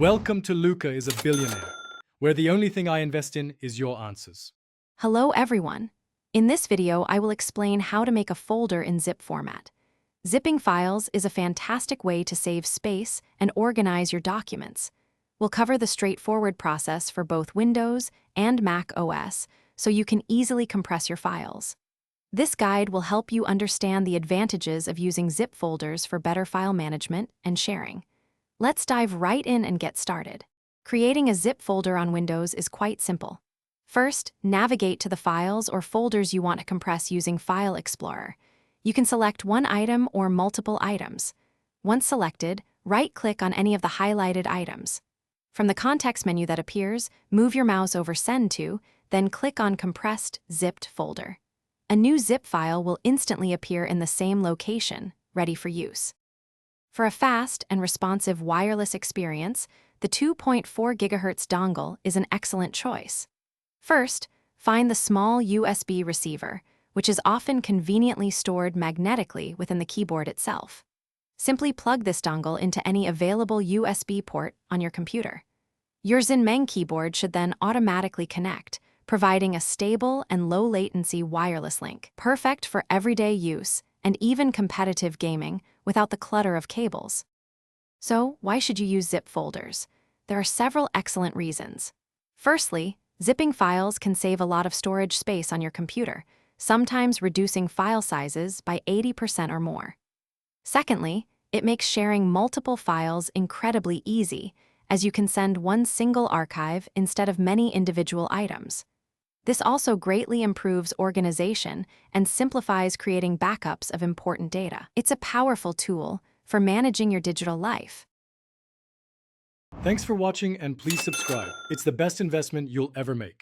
Welcome to Luca is a Billionaire, where the only thing I invest in is your answers. Hello everyone. In this video, I will explain how to make a folder in zip format. Zipping files is a fantastic way to save space and organize your documents. We'll cover the straightforward process for both Windows and Mac OS, so you can easily compress your files. This guide will help you understand the advantages of using zip folders for better file management and sharing. Let's dive right in and get started. Creating a zip folder on Windows is quite simple. First, navigate to the files or folders you want to compress using File Explorer. You can select one item or multiple items. Once selected, right-click on any of the highlighted items. From the context menu that appears, move your mouse over Send to, then click on Compressed Zipped Folder. A new zip file will instantly appear in the same location, ready for use. For a fast and responsive wireless experience, the 2.4 GHz dongle is an excellent choice. First, find the small USB receiver, which is often conveniently stored magnetically within the keyboard itself. Simply plug this dongle into any available USB port on your computer. Your Zinmeng keyboard should then automatically connect, providing a stable and low-latency wireless link, perfect for everyday use and even competitive gaming without the clutter of cables. So, why should you use zip folders? There are several excellent reasons. Firstly, zipping files can save a lot of storage space on your computer, sometimes reducing file sizes by 80% or more. Secondly, it makes sharing multiple files incredibly easy, as you can send one single archive instead of many individual items. This also greatly improves organization and simplifies creating backups of important data. It's a powerful tool for managing your digital life. Thanks for watching and please subscribe. It's the best investment you'll ever make.